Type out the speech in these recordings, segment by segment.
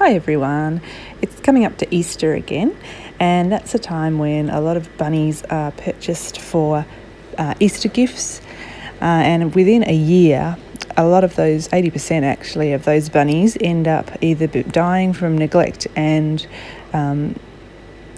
Hi everyone, it's coming up to Easter again, and that's a time when a lot of bunnies are purchased for Easter gifts, and within a year a lot of those, 80% actually, of those bunnies end up either dying from neglect and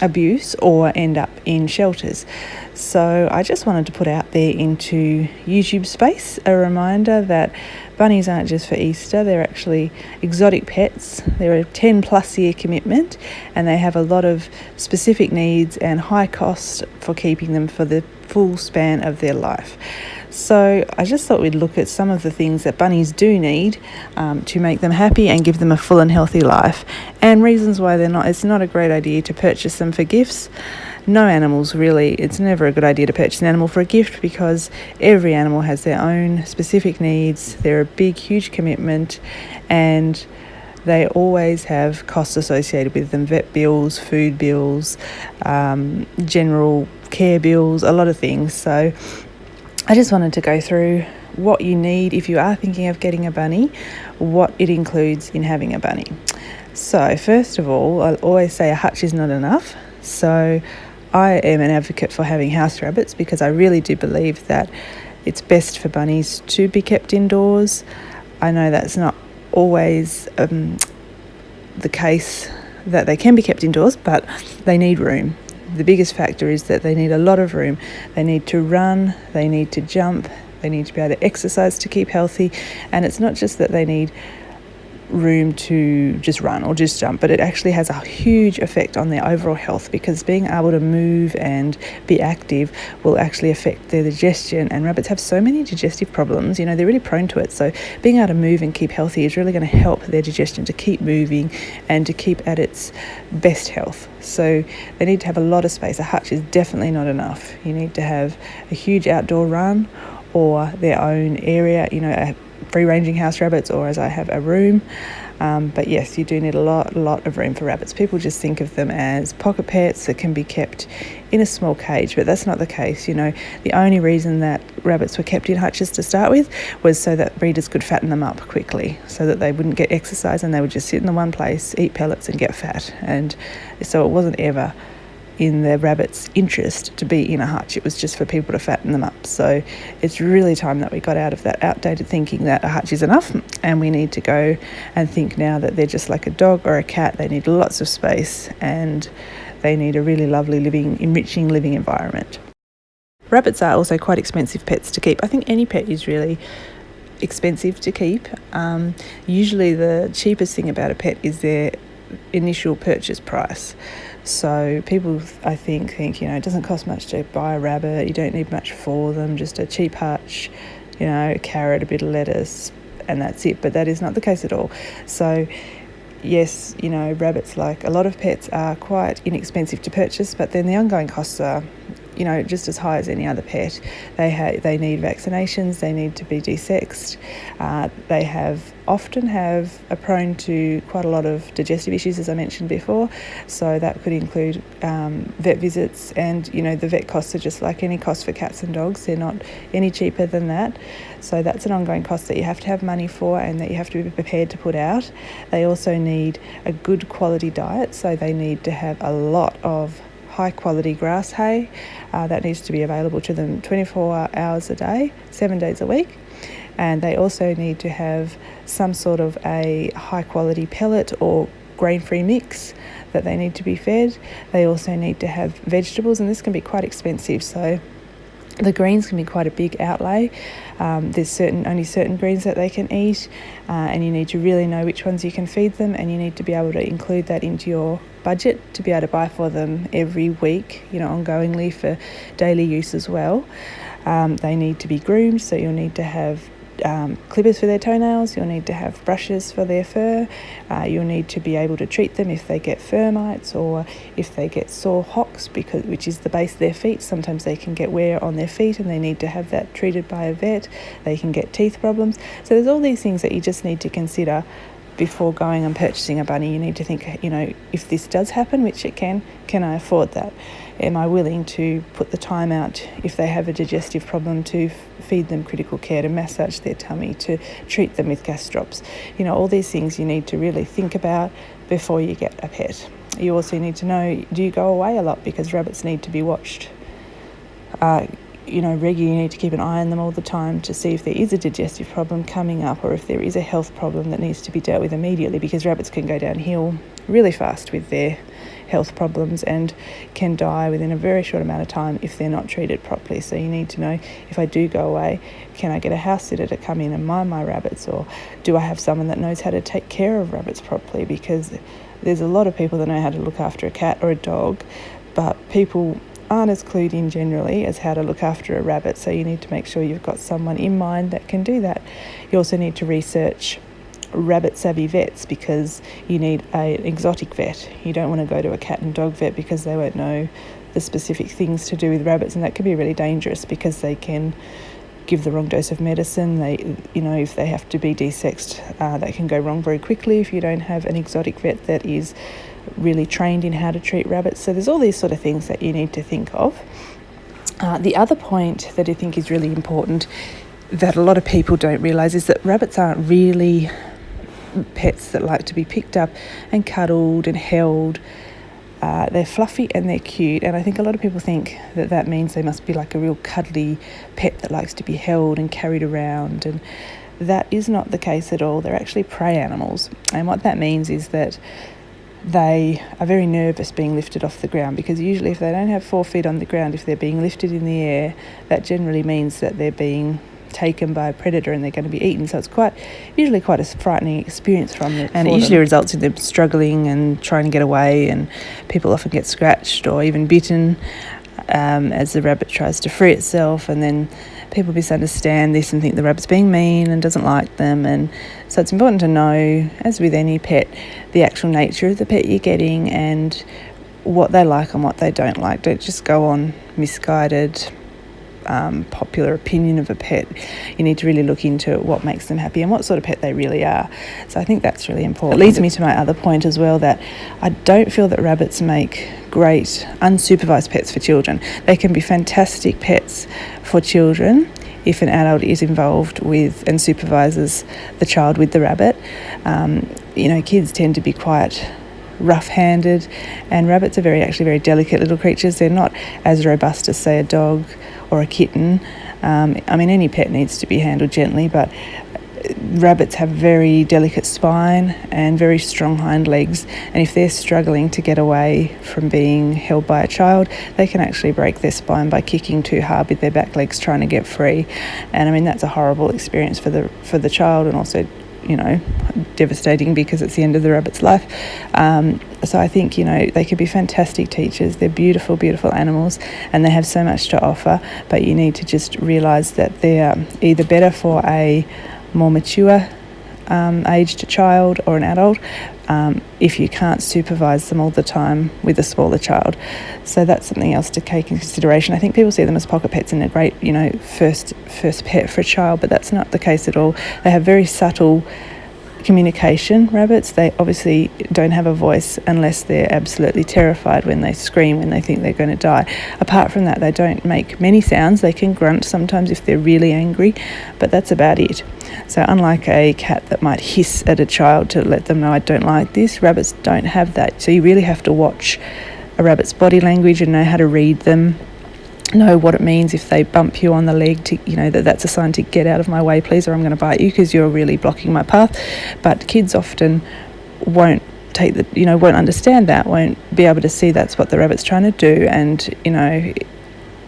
abuse or end up in shelters. So I just wanted to put out there into YouTube space a reminder that bunnies aren't just for Easter, they're actually exotic pets. They're a 10 plus year commitment and they have a lot of specific needs and high cost for keeping them for the full span of their life. So I just thought we'd look at some of the things that bunnies do need to make them happy and give them a full and healthy life, and reasons why it's not a great idea to purchase them for gifts. No animals really, it's never a good idea to purchase an animal for a gift because every animal has their own specific needs. They're a big, huge commitment and they always have costs associated with them: vet bills, food bills, general care bills, a lot of things. So I just wanted to go through what you need if you are thinking of getting a bunny, what it includes in having a bunny. So first of all, I'll always say a hutch is not enough. So I am an advocate for having house rabbits because I really do believe that it's best for bunnies to be kept indoors. I know that's not always the case that they can be kept indoors, but they need room. The biggest factor is that they need a lot of room. They need to run, they need to jump, they need to be able to exercise to keep healthy. And it's not just that they need room to just run or just jump, but it actually has a huge effect on their overall health because being able to move and be active will actually affect their digestion, and rabbits have so many digestive problems, they're really prone to it. So being able to move and keep healthy is really going to help their digestion to keep moving and to keep at its best health. So they need to have a lot of space. A hutch is definitely not enough. You need to have a huge outdoor run or their own area, free-ranging house rabbits, or as I have, a room. But yes, you do need a lot of room for rabbits. People just think of them as pocket pets that can be kept in a small cage, but that's not the case. The only reason that rabbits were kept in hutches to start with was so that breeders could fatten them up quickly, so that they wouldn't get exercise and they would just sit in the one place, eat pellets and get fat. And so it wasn't ever in the rabbit's interest to be in a hutch. It was just for people to fatten them up. So it's really time that we got out of that outdated thinking that a hutch is enough, and we need to go and think now that they're just like a dog or a cat. They need lots of space and they need a really lovely enriching living environment. Rabbits are also quite expensive pets to keep. I think any pet is really expensive to keep. Usually the cheapest thing about a pet is their initial purchase price. So people, I think it doesn't cost much to buy a rabbit, you don't need much for them, just a cheap hutch, a carrot, a bit of lettuce, and that's it. But that is not the case at all. So yes, rabbits, like a lot of pets, are quite inexpensive to purchase, but then the ongoing costs are just as high as any other pet. They need vaccinations, they need to be desexed, they often are prone to quite a lot of digestive issues, as I mentioned before. So that could include vet visits, and the vet costs are just like any cost for cats and dogs. They're not any cheaper than that. So that's an ongoing cost that you have to have money for and that you have to be prepared to put out. They also need a good quality diet, so they need to have a lot of high quality grass hay that needs to be available to them 24 hours a day, 7 days a week. And they also need to have some sort of a high quality pellet or grain-free mix that they need to be fed. They also need to have vegetables, and this can be quite expensive. So the greens can be quite a big outlay. There's only certain greens that they can eat, and you need to really know which ones you can feed them, and you need to be able to include that into your budget to be able to buy for them every week, ongoingly for daily use as well. They need to be groomed, so you'll need to have clippers for their toenails, you'll need to have brushes for their fur, you'll need to be able to treat them if they get fur mites or if they get sore hocks, which is the base of their feet. Sometimes they can get wear on their feet and they need to have that treated by a vet. They can get teeth problems. So there's all these things that you just need to consider before going and purchasing a bunny, you need to think, if this does happen, which it can I afford that? Am I willing to put the time out if they have a digestive problem to feed them critical care, to massage their tummy, to treat them with gas drops? All these things you need to really think about before you get a pet. You also need to know, do you go away a lot? Because rabbits need to be watched. Regularly you need to keep an eye on them all the time to see if there is a digestive problem coming up or if there is a health problem that needs to be dealt with immediately, because rabbits can go downhill really fast with their health problems and can die within a very short amount of time if they're not treated properly. So you need to know, if I do go away, can I get a house sitter to come in and mind my rabbits, or do I have someone that knows how to take care of rabbits properly? Because there's a lot of people that know how to look after a cat or a dog, but people aren't as clued in generally as how to look after a rabbit. So you need to make sure you've got someone in mind that can do that. You also need to research rabbit savvy vets, because you need an exotic vet. You don't want to go to a cat and dog vet because they won't know the specific things to do with rabbits, and that can be really dangerous because they can give the wrong dose of medicine. If they have to be desexed, that can go wrong very quickly if you don't have an exotic vet that is really trained in how to treat rabbits. So there's all these sort of things that you need to think of. The other point that I think is really important that a lot of people don't realise is that rabbits aren't really pets that like to be picked up and cuddled and held. They're fluffy and they're cute, and I think a lot of people think that means they must be like a real cuddly pet that likes to be held and carried around, and that is not the case at all. They're actually prey animals, and what that means is that they are very nervous being lifted off the ground, because usually if they don't have 4 feet on the ground, if they're being lifted in the air, that generally means that they're being taken by a predator and they're going to be eaten. So it's usually quite a frightening experience from them, and it usually results in them struggling and trying to get away, and people often get scratched or even bitten as the rabbit tries to free itself, and then people misunderstand this and think the rabbit's being mean and doesn't like them. And so it's important to know, as with any pet, the actual nature of the pet you're getting and what they like and what they don't like. Don't just go on misguided popular opinion of a pet. You need to really look into what makes them happy and what sort of pet they really are. So I think that's really important. It leads me to my other point as well, that I don't feel that rabbits make great unsupervised pets for children. They can be fantastic pets for children if an adult is involved with and supervises the child with the rabbit. Kids tend to be quite rough-handed, and rabbits are very delicate little creatures. They're not as robust as, say, a dog or a kitten. Any pet needs to be handled gently, but rabbits have very delicate spine and very strong hind legs, and if they're struggling to get away from being held by a child, they can actually break their spine by kicking too hard with their back legs trying to get free. And that's a horrible experience for the child, and also devastating because it's the end of the rabbit's life. So I think they could be fantastic teachers. They're beautiful animals, and they have so much to offer, but you need to just realise that they're either better for a more mature aged child or an adult if you can't supervise them all the time with a smaller child. So that's something else to take into consideration. I think people see them as pocket pets and a great first pet for a child, but that's not the case at all. They have very subtle communication, rabbits. They obviously don't have a voice unless they're absolutely terrified, when they scream when they think they're going to die. Apart from that, they don't make many sounds. They can grunt sometimes if they're really angry, but that's about it. So unlike a cat that might hiss at a child to let them know, I don't like this, rabbits don't have that. So you really have to watch a rabbit's body language and know how to read them, know what it means if they bump you on the leg, to that's a sign to get out of my way please, or I'm going to bite you because you're really blocking my path. But kids often won't won't understand that, won't be able to see that's what the rabbit's trying to do. And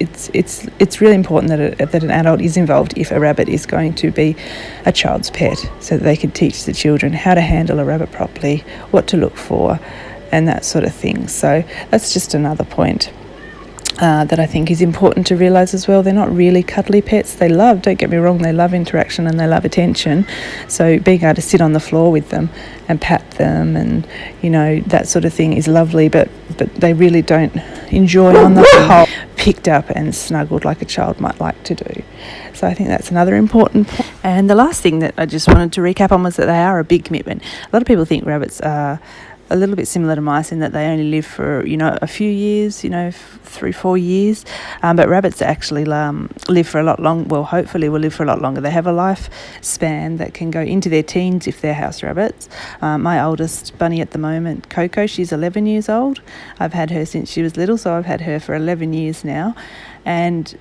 it's really important that an adult is involved if a rabbit is going to be a child's pet, so that they can teach the children how to handle a rabbit properly, what to look for, and that sort of thing. So that's just another point that I think is important to realise as well. They're not really cuddly pets. Don't get me wrong, they love interaction and they love attention. So being able to sit on the floor with them and pat them and, that sort of thing is lovely, but they really don't enjoy on the whole picked up and snuggled like a child might like to do. So I think that's another important point. And the last thing that I just wanted to recap on was that they are a big commitment. A lot of people think rabbits are a little bit similar to mice in that they only live for, a few years, 3-4 years. But rabbits actually live for a lot longer. Well, hopefully will live for a lot longer. They have a lifespan that can go into their teens if they're house rabbits. My oldest bunny at the moment, Coco, she's 11 years old. I've had her since she was little, so I've had her for 11 years now. And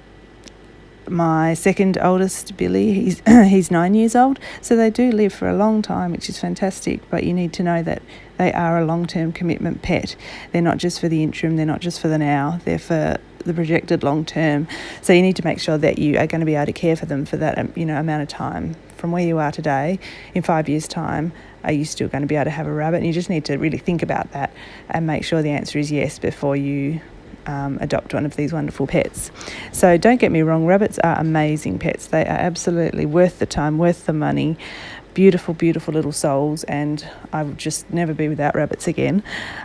my second oldest, Billy, he's 9 years old. So they do live for a long time, which is fantastic. But you need to know that they are a long-term commitment pet. They're not just for the interim, they're not just for the now, they're for the projected long term. So you need to make sure that you are going to be able to care for them for that amount of time. From where you are today, in 5 years' time, are you still going to be able to have a rabbit? And you just need to really think about that and make sure the answer is yes before you adopt one of these wonderful pets. So don't get me wrong, rabbits are amazing pets. They are absolutely worth the time, worth the money. Beautiful, beautiful little souls, and I would just never be without rabbits again.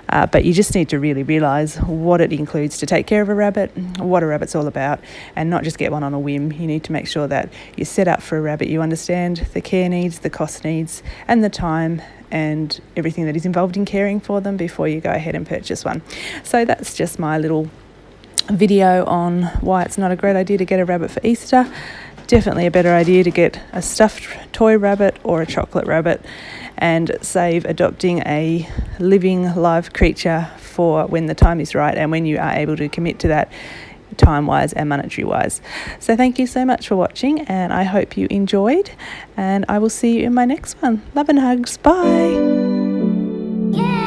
But you just need to really realise what it includes to take care of a rabbit, what a rabbit's all about, and not just get one on a whim. You need to make sure that you're set up for a rabbit. You understand the care needs, the cost needs, and the time and everything that is involved in caring for them before you go ahead and purchase one. So that's just my little video on why it's not a great idea to get a rabbit for Easter. Definitely a better idea to get a stuffed toy rabbit or a chocolate rabbit and save adopting a living live creature for when the time is right and when you are able to commit to that time-wise and monetary-wise. So thank you so much for watching, and I hope you enjoyed, and I will see you in my next one. Love and hugs. Bye. Yeah.